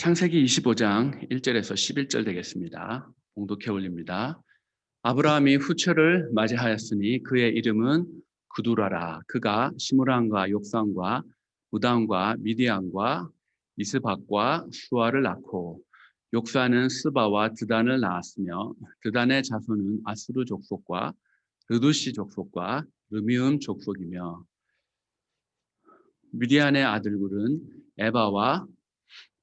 창세기 25장 1절에서 11절 되겠습니다. 봉독해 올립니다. 아브라함이 후처를 맞이하였으니 그의 이름은 그두라라. 그가 시므랑과 욕산과 무당과 미디안과 이스박과 수아를 낳고 욕산은 스바와 드단을 낳았으며 드단의 자손은 아수르 족속과 르두시 족속과 르미움 족속이며 미디안의 아들들은 에바와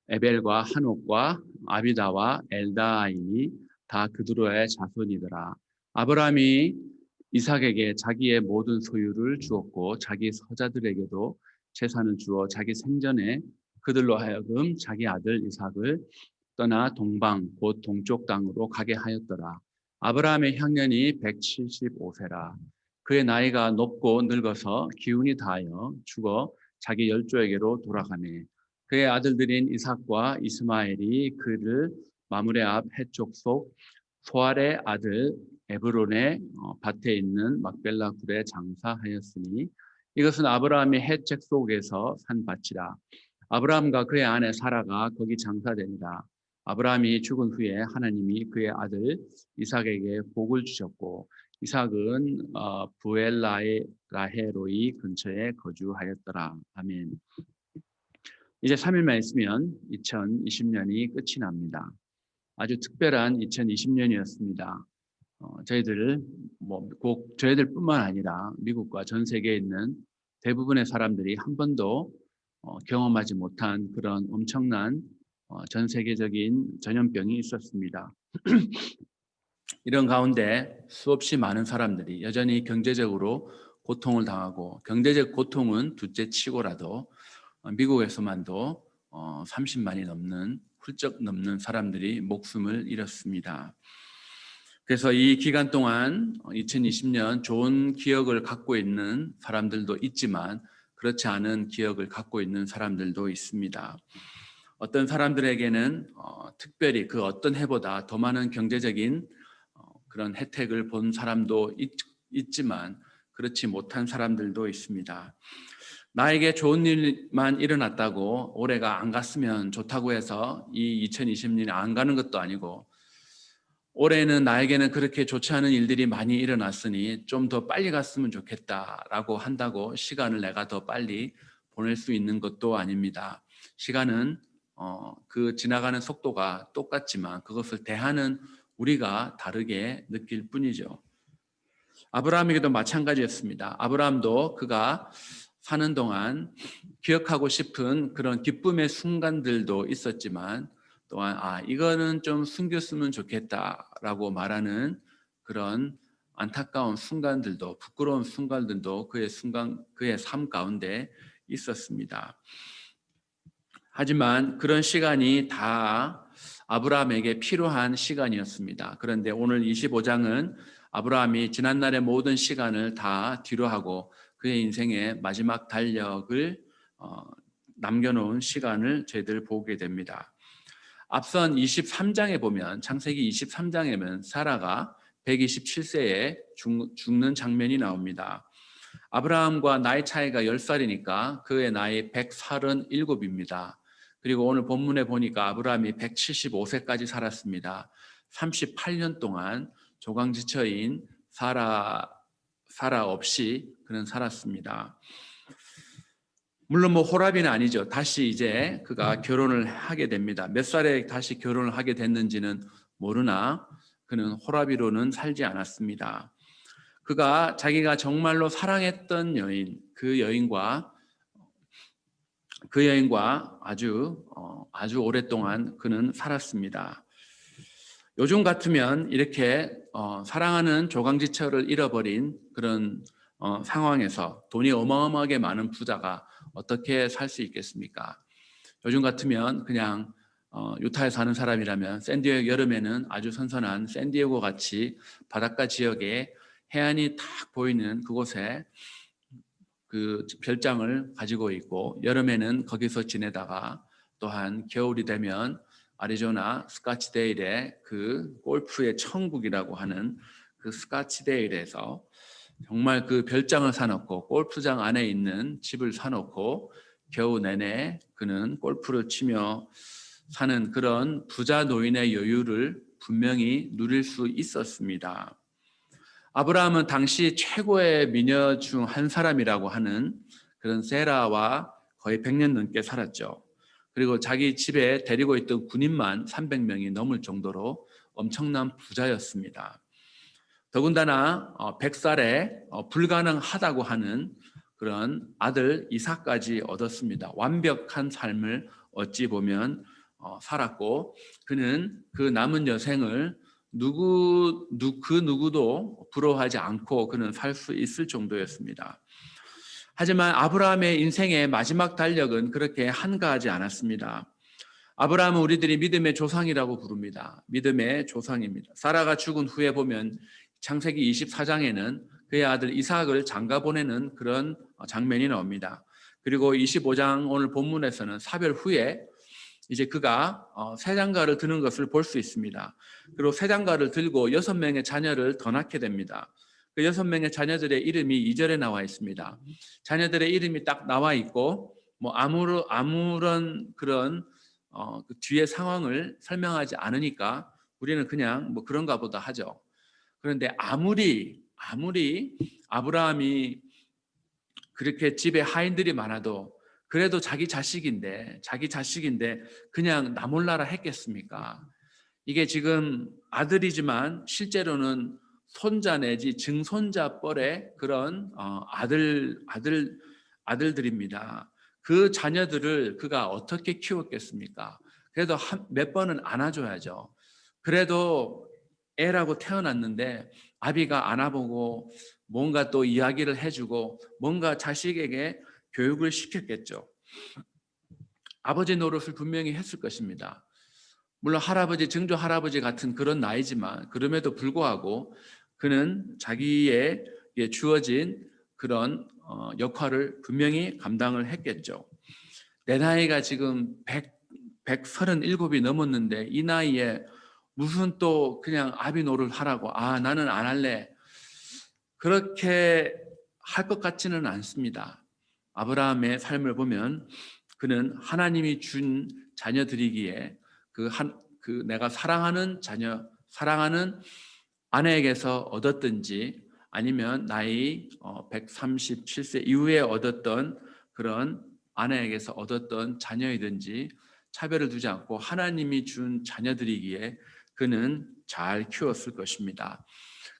에벨과 한옥과 아비다와 엘다아이니 다 그두로의 자손이더라. 아브라함이 이삭에게 자기의 모든 소유를 주었고 자기 서자들에게도 재산을 주어 자기 생전에 그들로 하여금 자기 아들 이삭을 떠나 동방 곧 동쪽 땅으로 가게 하였더라. 아브라함의 향년이 175세라. 그의 나이가 높고 늙어서 기운이 다하여 죽어 자기 열조에게로 돌아가네. 그의 아들들인 이삭과 이스마엘이 그를 마므레 앞 해쪽 속 소알의 아들 에브론의 밭에 있는 막벨라 굴에 장사하였으니 이것은 아브라함이 해책 속에서 산 밭이라. 아브라함과 그의 아내 사라가 거기 장사되니라. 아브라함이 죽은 후에 하나님이 그의 아들 이삭에게 복을 주셨고 이삭은 부엘라헤로이 근처에 거주하였더라. 아멘. 이제 3일만 있으면 2020년이 끝이 납니다. 아주 특별한 2020년이었습니다. 저희들 꼭 저희들뿐만 아니라 미국과 전 세계에 있는 대부분의 사람들이 한 번도 경험하지 못한 그런 엄청난 전 세계적인 전염병이 있었습니다. 이런 가운데 수없이 많은 사람들이 여전히 경제적으로 고통을 당하고 경제적 고통은 둘째치고라도 미국에서만도 30만이 넘는 훌쩍 넘는 사람들이 목숨을 잃었습니다. 그래서 이 기간 동안 2020년 좋은 기억을 갖고 있는 사람들도 있지만 그렇지 않은 기억을 갖고 있는 사람들도 있습니다. 어떤 사람들에게는 특별히 그 어떤 해보다 더 많은 경제적인 그런 혜택을 본 사람도 있지만 그렇지 못한 사람들도 있습니다. 나에게 좋은 일만 일어났다고 올해가 안 갔으면 좋다고 해서 이 2020년이 안 가는 것도 아니고 올해는 나에게는 그렇게 좋지 않은 일들이 많이 일어났으니 좀 더 빨리 갔으면 좋겠다라고 한다고 시간을 내가 더 빨리 보낼 수 있는 것도 아닙니다. 시간은 그 지나가는 속도가 똑같지만 그것을 대하는 우리가 다르게 느낄 뿐이죠. 아브라함에게도 마찬가지였습니다. 아브라함도 그가 사는 동안 기억하고 싶은 그런 기쁨의 순간들도 있었지만 또한 이거는 좀 숨겼으면 좋겠다라고 말하는 그런 안타까운 순간들도 부끄러운 순간들도 그의 삶 가운데 있었습니다. 하지만 그런 시간이 다 아브라함에게 필요한 시간이었습니다. 그런데 오늘 25장은 아브라함이 지난날의 모든 시간을 다 뒤로하고 그의 인생의 마지막 달력을 남겨놓은 시간을 저희들 보게 됩니다. 앞선 23장에 보면 창세기 23장에 보면 사라가 127세에 죽는 장면이 나옵니다. 아브라함과 나이 차이가 10살이니까 그의 나이 137입니다. 그리고 오늘 본문에 보니까 아브라함이 175세까지 살았습니다. 38년 동안 조강지처인 사라 없이 그는 살았습니다. 물론 호랍이는 아니죠. 다시 이제 그가 결혼을 하게 됩니다. 몇 살에 다시 결혼을 하게 됐는지는 모르나 그는 호랍이로는 살지 않았습니다. 그가 자기가 정말로 사랑했던 여인, 그 여인과 아주 오랫동안 그는 살았습니다. 요즘 같으면 이렇게 사랑하는 조강지처를 잃어버린 그런 상황에서 돈이 어마어마하게 많은 부자가 어떻게 살 수 있겠습니까? 요즘 같으면 그냥 유타에 사는 사람이라면 샌디에고 여름에는 아주 선선한 샌디에고 같이 바닷가 지역에 해안이 탁 보이는 그곳에 그 별장을 가지고 있고 여름에는 거기서 지내다가 또한 겨울이 되면 아리조나 스카치데일의 그 골프의 천국이라고 하는 그 스카치데일에서 정말 그 별장을 사놓고 골프장 안에 있는 집을 사놓고 겨우 내내 그는 골프를 치며 사는 그런 부자 노인의 여유를 분명히 누릴 수 있었습니다. 아브라함은 당시 최고의 미녀 중 한 사람이라고 하는 그런 세라와 거의 100년 넘게 살았죠. 그리고 자기 집에 데리고 있던 군인만 300명이 넘을 정도로 엄청난 부자였습니다. 더군다나 100살에 불가능하다고 하는 그런 아들 이삭까지 얻었습니다. 완벽한 삶을 어찌 보면 살았고, 그는 그 남은 여생을 그 누구도 부러워하지 않고 그는 살 수 있을 정도였습니다. 하지만 아브라함의 인생의 마지막 달력은 그렇게 한가하지 않았습니다. 아브라함은 우리들이 믿음의 조상이라고 부릅니다. 믿음의 조상입니다. 사라가 죽은 후에 보면 창세기 24장에는 그의 아들 이삭을 장가 보내는 그런 장면이 나옵니다. 그리고 25장 오늘 본문에서는 사별 후에 이제 그가 새 장가를 드는 것을 볼 수 있습니다. 그리고 새 장가를 들고 6명의 자녀를 더 낳게 됩니다. 그 6명의 자녀들의 이름이 2절에 나와 있습니다. 자녀들의 이름이 딱 나와 있고 뭐 아무런 그런 그 뒤에 상황을 설명하지 않으니까 우리는 그냥 뭐 그런가 보다 하죠. 그런데 아무리 아브라함이 그렇게 집에 하인들이 많아도 그래도 자기 자식인데 그냥 나 몰라라 했겠습니까? 이게 지금 아들이지만 실제로는 손자 내지 증손자 뻘의 그런 아들들입니다. 그 자녀들을 그가 어떻게 키웠겠습니까? 그래도 몇 번은 안아줘야죠. 그래도 애라고 태어났는데 아비가 안아보고 뭔가 또 이야기를 해주고 뭔가 자식에게 교육을 시켰겠죠. 아버지 노릇을 분명히 했을 것입니다. 물론 할아버지, 증조 할아버지 같은 그런 나이지만 그럼에도 불구하고 그는 자기의 주어진 그런 역할을 분명히 감당을 했겠죠. 내 나이가 지금 137이 넘었는데 이 나이에 무슨 또 그냥 아비 노릇을 하라고 나는 안 할래. 그렇게 할 것 같지는 않습니다. 아브라함의 삶을 보면 그는 하나님이 준 자녀들이기에 그 내가 사랑하는 자녀, 사랑하는 아내에게서 얻었든지 아니면 나이 137세 이후에 얻었던 그런 아내에게서 얻었던 자녀이든지 차별을 두지 않고 하나님이 준 자녀들이기에 그는 잘 키웠을 것입니다.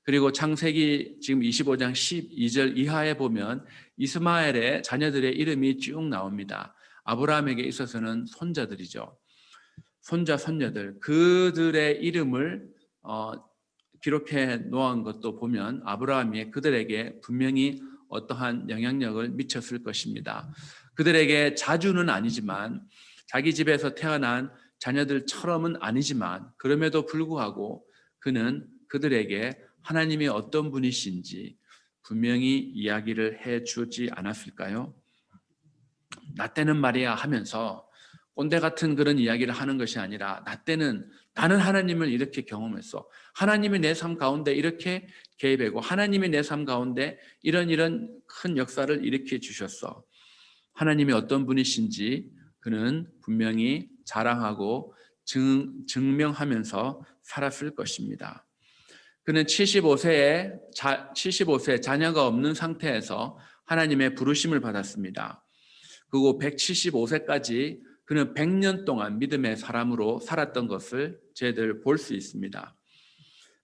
그리고 창세기 지금 25장 12절 이하에 보면 이스마엘의 자녀들의 이름이 쭉 나옵니다. 아브라함에게 있어서는 손자들이죠. 손자, 손녀들, 그들의 이름을 기록해 놓은 것도 보면 아브라함이 그들에게 분명히 어떠한 영향력을 미쳤을 것입니다. 그들에게 자주는 아니지만 자기 집에서 태어난 자녀들처럼은 아니지만 그럼에도 불구하고 그는 그들에게 하나님이 어떤 분이신지 분명히 이야기를 해 주지 않았을까요? 나 때는 말이야 하면서 꼰대 같은 그런 이야기를 하는 것이 아니라 나 때는 나는 하나님을 이렇게 경험했어. 하나님이 내 삶 가운데 이렇게 개입하고 하나님이 내 삶 가운데 이런 큰 역사를 일으켜 주셨어. 하나님이 어떤 분이신지 그는 분명히 자랑하고 증명하면서 살았을 것입니다. 그는 75세에 자녀가 없는 상태에서 하나님의 부르심을 받았습니다. 그리고 175세까지 그는 100년 동안 믿음의 사람으로 살았던 것을 저희들 볼 수 있습니다.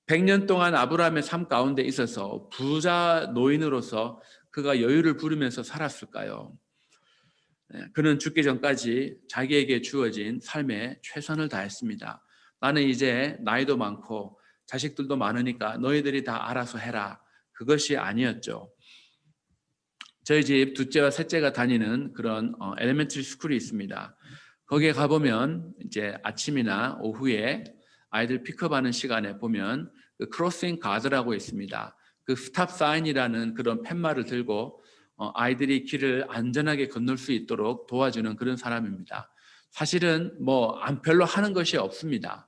100년 동안 아브라함의 삶 가운데 있어서 부자 노인으로서 그가 여유를 부르면서 살았을까요? 그는 죽기 전까지 자기에게 주어진 삶에 최선을 다했습니다. 나는 이제 나이도 많고 자식들도 많으니까 너희들이 다 알아서 해라. 그것이 아니었죠. 저희 집 둘째와 셋째가 다니는 그런 엘리멘터리 스쿨이 있습니다. 거기에 가보면 이제 아침이나 오후에 아이들 픽업하는 시간에 보면 그 크로싱 가드라고 있습니다. 그 스탑 사인이라는 그런 팻말을 들고 아이들이 길을 안전하게 건널 수 있도록 도와주는 그런 사람입니다. 사실은 별로 하는 것이 없습니다.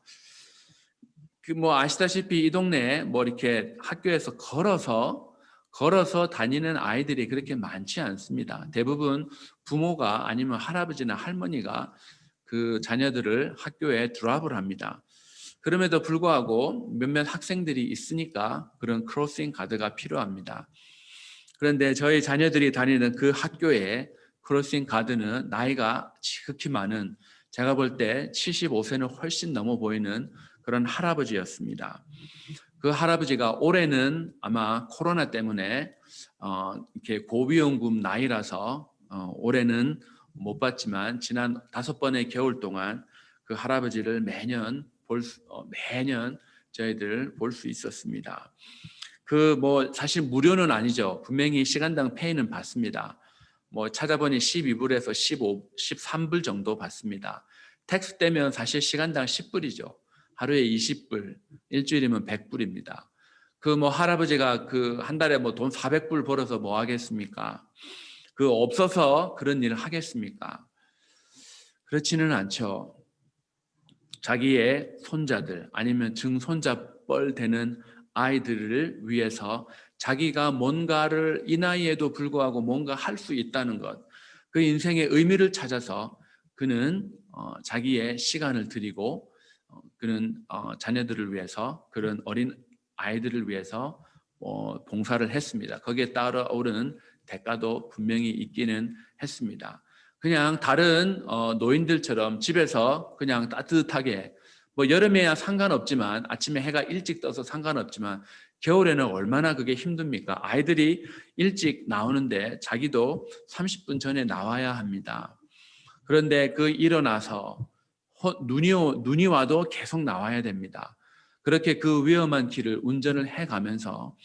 아시다시피 이 동네에 이렇게 학교에서 걸어서 다니는 아이들이 그렇게 많지 않습니다. 대부분 부모가 아니면 할아버지나 할머니가 그 자녀들을 학교에 드랍을 합니다. 그럼에도 불구하고 몇몇 학생들이 있으니까 그런 크로싱 가드가 필요합니다. 그런데 저희 자녀들이 다니는 그 학교에 크로싱 가드는 나이가 지극히 많은, 제가 볼 때 75세는 훨씬 넘어 보이는 그런 할아버지였습니다. 그 할아버지가 올해는 아마 코로나 때문에 이렇게 고위험군 나이라서 올해는 못 봤지만 지난 5번의 겨울 동안 그 할아버지를 매년 저희들 볼 수 있었습니다. 그 뭐 사실 무료는 아니죠. 분명히 시간당 페이는 받습니다. 뭐 찾아보니 12불에서 13불 정도 받습니다. 택스 떼면 사실 시간당 10불이죠. 하루에 20불, 일주일이면 100불입니다. 그 뭐 할아버지가 그 한 달에 뭐 돈 400불 벌어서 뭐 하겠습니까? 그 없어서 그런 일을 하겠습니까? 그렇지는 않죠. 자기의 손자들 아니면 증손자뻘 되는 아이들을 위해서 자기가 뭔가를 이 나이에도 불구하고 뭔가 할 수 있다는 것, 그 인생의 의미를 찾아서 그는 자기의 시간을 드리고 그는 자녀들을 위해서, 그런 어린 아이들을 위해서 봉사를 했습니다. 거기에 따라오는 대가도 분명히 있기는 했습니다. 그냥 다른 노인들처럼 집에서 그냥 따뜻하게, 뭐 여름에야 상관없지만, 아침에 해가 일찍 떠서 상관없지만 겨울에는 얼마나 그게 힘듭니까? 아이들이 일찍 나오는데 자기도 30분 전에 나와야 합니다. 그런데 그 일어나서 눈이 와도 계속 나와야 됩니다. 그렇게 그 위험한 길을 운전을 해가면서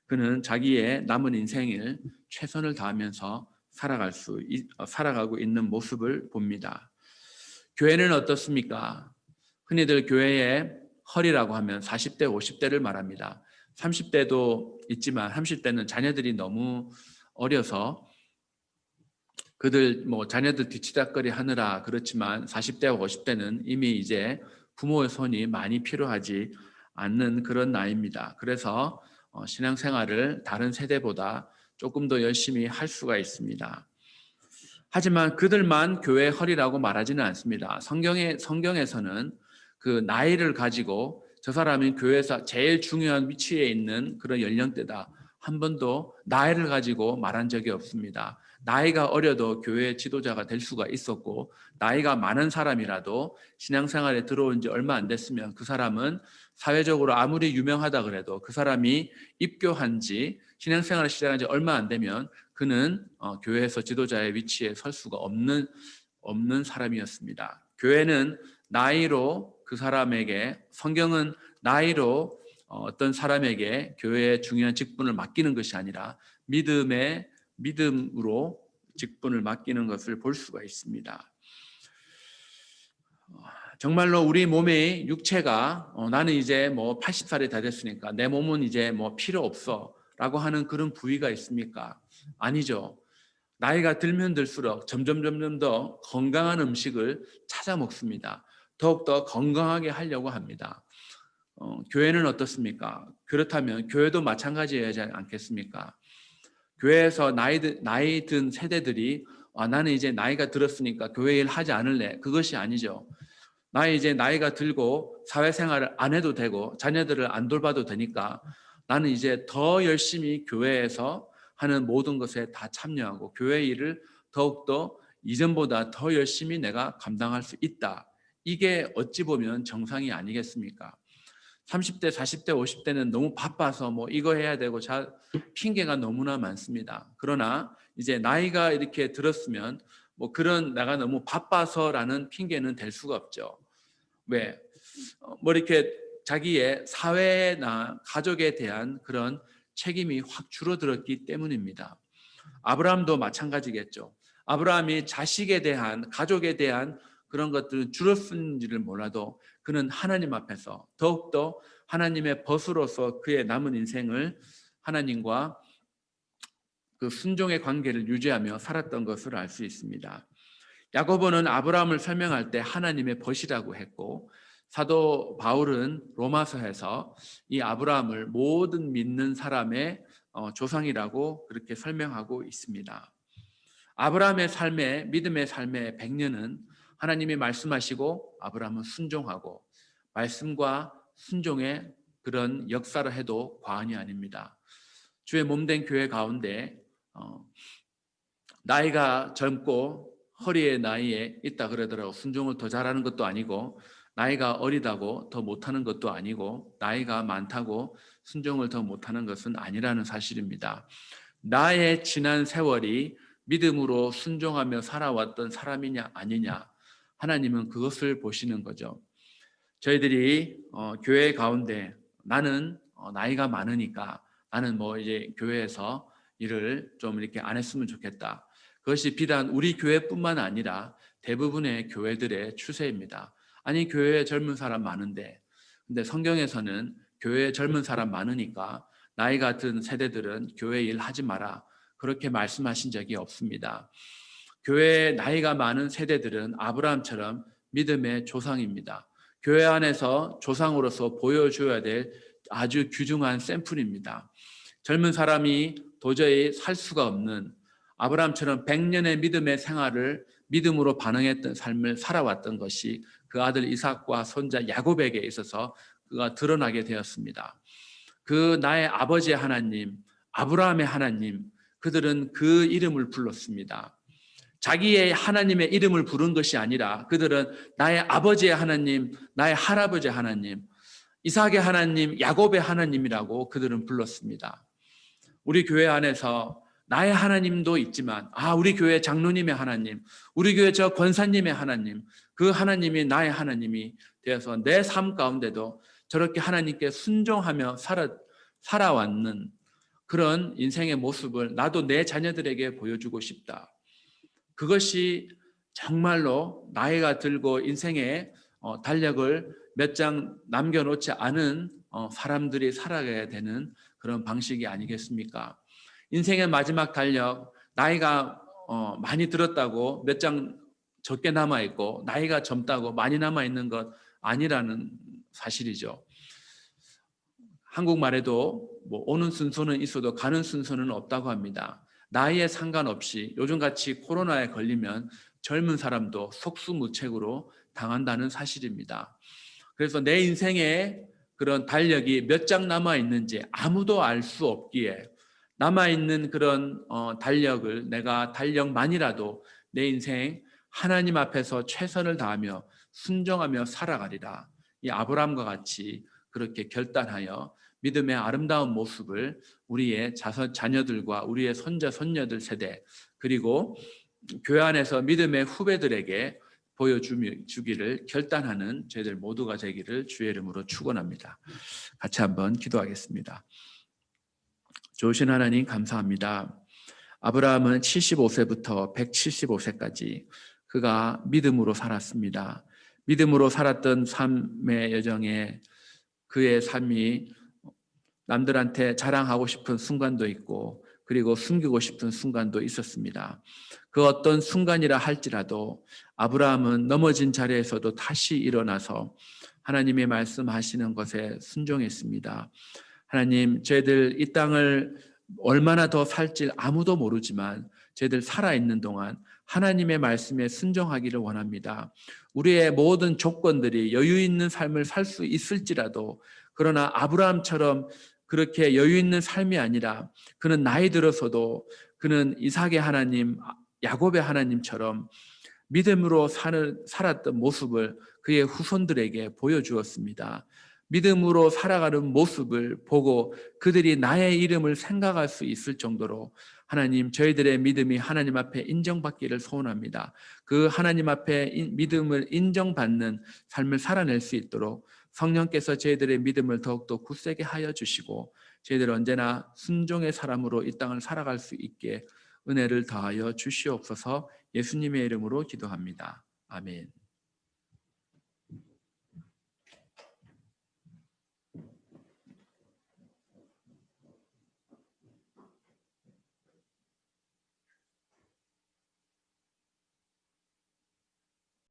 그는 자기의 남은 인생을 최선을 다하면서 살아가고 있는 모습을 봅니다. 교회는 어떻습니까? 흔히들 교회의 허리라고 하면 40대, 50대를 말합니다. 30대도 있지만 30대는 자녀들이 너무 어려서 그들 뭐 자녀들 뒤치다거리 하느라 그렇지만 40대와 50대는 이미 이제 부모의 손이 많이 필요하지 않는 그런 나이입니다. 그래서 신앙생활을 다른 세대보다 조금 더 열심히 할 수가 있습니다. 하지만 그들만 교회의 허리라고 말하지는 않습니다. 성경에서는 그 나이를 가지고 저 사람이 교회에서 제일 중요한 위치에 있는 그런 연령대다, 한 번도 나이를 가지고 말한 적이 없습니다. 나이가 어려도 교회의 지도자가 될 수가 있었고, 나이가 많은 사람이라도 신앙생활에 들어온 지 얼마 안 됐으면 그 사람은 사회적으로 아무리 유명하다 그래도 그 사람이 입교한 지, 신앙생활을 시작한 지 얼마 안 되면 그는 교회에서 지도자의 위치에 설 수가 없는 사람이었습니다. 교회는 나이로 그 사람에게, 성경은 나이로 어떤 사람에게 교회의 중요한 직분을 맡기는 것이 아니라 믿음으로 직분을 맡기는 것을 볼 수가 있습니다. 정말로 우리 몸의 육체가 나는 이제 뭐 80살이 다 됐으니까 내 몸은 이제 뭐 필요 없어 라고 하는 그런 부위가 있습니까? 아니죠. 나이가 들면 들수록 점점 더 건강한 음식을 찾아 먹습니다. 더욱더 건강하게 하려고 합니다. 교회는 어떻습니까? 그렇다면 교회도 마찬가지여야지 않겠습니까? 교회에서 나이 든 세대들이 나는 이제 나이가 들었으니까 교회 일 하지 않을래. 그것이 아니죠. 이제 나이가 들고 사회생활을 안 해도 되고 자녀들을 안 돌봐도 되니까 나는 이제 더 열심히 교회에서 하는 모든 것에 다 참여하고 교회 일을 더욱더 이전보다 더 열심히 내가 감당할 수 있다. 이게 어찌 보면 정상이 아니겠습니까? 30대, 40대, 50대는 너무 바빠서 뭐 이거 해야 되고 핑계가 너무나 많습니다. 그러나 이제 나이가 이렇게 들었으면 뭐 그런 내가 너무 바빠서라는 핑계는 될 수가 없죠. 왜? 뭐 이렇게 자기의 사회나 가족에 대한 그런 책임이 확 줄어들었기 때문입니다. 아브라함도 마찬가지겠죠. 아브라함이 자식에 대한, 가족에 대한 그런 것들은 줄었는지를 몰라도 그는 하나님 앞에서 더욱더 하나님의 벗으로서 그의 남은 인생을 하나님과 그 순종의 관계를 유지하며 살았던 것을 알 수 있습니다. 야고보는 아브라함을 설명할 때 하나님의 벗이라고 했고, 사도 바울은 로마서에서 이 아브라함을 모든 믿는 사람의 조상이라고 그렇게 설명하고 있습니다. 아브라함의 삶의, 믿음의 삶의 100년은 하나님이 말씀하시고 아브라함은 순종하고 말씀과 순종의 그런 역사를 해도 과언이 아닙니다. 주의 몸된 교회 가운데 나이가 젊고 허리의 나이에 있다 그러더라고. 순종을 더 잘하는 것도 아니고 나이가 어리다고 더 못하는 것도 아니고 나이가 많다고 순종을 더 못하는 것은 아니라는 사실입니다. 나의 지난 세월이 믿음으로 순종하며 살아왔던 사람이냐 아니냐, 하나님은 그것을 보시는 거죠. 저희들이 교회 가운데 나는 나이가 많으니까 나는 뭐 이제 교회에서 일을 좀 이렇게 안 했으면 좋겠다. 그것이 비단 우리 교회뿐만 아니라 대부분의 교회들의 추세입니다. 아니, 교회에 젊은 사람 많은데, 근데 성경에서는 교회에 젊은 사람 많으니까 나이 같은 세대들은 교회 일 하지 마라, 그렇게 말씀하신 적이 없습니다. 교회에 나이가 많은 세대들은 아브라함처럼 믿음의 조상입니다. 교회 안에서 조상으로서 보여줘야 될 아주 귀중한 샘플입니다. 젊은 사람이 도저히 살 수가 없는 아브라함처럼 100년의 믿음의 생활을 믿음으로 반응했던 삶을 살아왔던 것이 그 아들 이삭과 손자 야곱에게 있어서 그가 드러나게 되었습니다. 그 나의 아버지의 하나님, 아브라함의 하나님, 그들은 그 이름을 불렀습니다. 자기의 하나님의 이름을 부른 것이 아니라 그들은 나의 아버지의 하나님, 나의 할아버지의 하나님, 이삭의 하나님, 야곱의 하나님이라고 그들은 불렀습니다. 우리 교회 안에서 나의 하나님도 있지만, 우리 교회 장로님의 하나님, 우리 교회 저 권사님의 하나님, 그 하나님이 나의 하나님이 되어서 내 삶 가운데도 저렇게 하나님께 순종하며 살아왔는 그런 인생의 모습을 나도 내 자녀들에게 보여주고 싶다. 그것이 정말로 나이가 들고 인생의 달력을 몇 장 남겨놓지 않은 사람들이 살아가야 되는 그런 방식이 아니겠습니까? 인생의 마지막 달력, 나이가 많이 들었다고 몇 장 적게 남아있고 나이가 젊다고 많이 남아있는 것 아니라는 사실이죠. 한국말에도 뭐 오는 순서는 있어도 가는 순서는 없다고 합니다. 나이에 상관없이 요즘같이 코로나에 걸리면 젊은 사람도 속수무책으로 당한다는 사실입니다. 그래서 내 인생에 그런 달력이 몇 장 남아있는지 아무도 알 수 없기에 남아있는 그런 달력을 내가 달력만이라도 내 인생 하나님 앞에서 최선을 다하며 순종하며 살아가리라. 이 아브라함과 같이 그렇게 결단하여 믿음의 아름다운 모습을 우리의 자녀들과 우리의 손자 손녀들 세대, 그리고 교회 안에서 믿음의 후배들에게 보여주기를 결단하는 저희들 모두가 되기를 주의 이름으로 축원합니다. 같이 한번 기도하겠습니다. 좋으신 하나님, 감사합니다. 아브라함은 75세부터 175세까지 그가 믿음으로 살았습니다. 믿음으로 살았던 삶의 여정에 그의 삶이 남들한테 자랑하고 싶은 순간도 있고 그리고 숨기고 싶은 순간도 있었습니다. 그 어떤 순간이라 할지라도 아브라함은 넘어진 자리에서도 다시 일어나서 하나님의 말씀하시는 것에 순종했습니다. 하나님, 저희들 이 땅을 얼마나 더 살지 아무도 모르지만 저희들 살아있는 동안 하나님의 말씀에 순종하기를 원합니다. 우리의 모든 조건들이 여유 있는 삶을 살 수 있을지라도, 그러나 아브라함처럼 그렇게 여유 있는 삶이 아니라 그는 나이 들어서도 그는 이삭의 하나님, 야곱의 하나님처럼 믿음으로 살았던 모습을 그의 후손들에게 보여주었습니다. 믿음으로 살아가는 모습을 보고 그들이 나의 이름을 생각할 수 있을 정도로 하나님, 저희들의 믿음이 하나님 앞에 인정받기를 소원합니다. 그 하나님 앞에 믿음을 인정받는 삶을 살아낼 수 있도록 성령께서 저희들의 믿음을 더욱더 굳세게 하여 주시고 저희들 언제나 순종의 사람으로 이 땅을 살아갈 수 있게 은혜를 더하여 주시옵소서. 예수님의 이름으로 기도합니다. 아멘.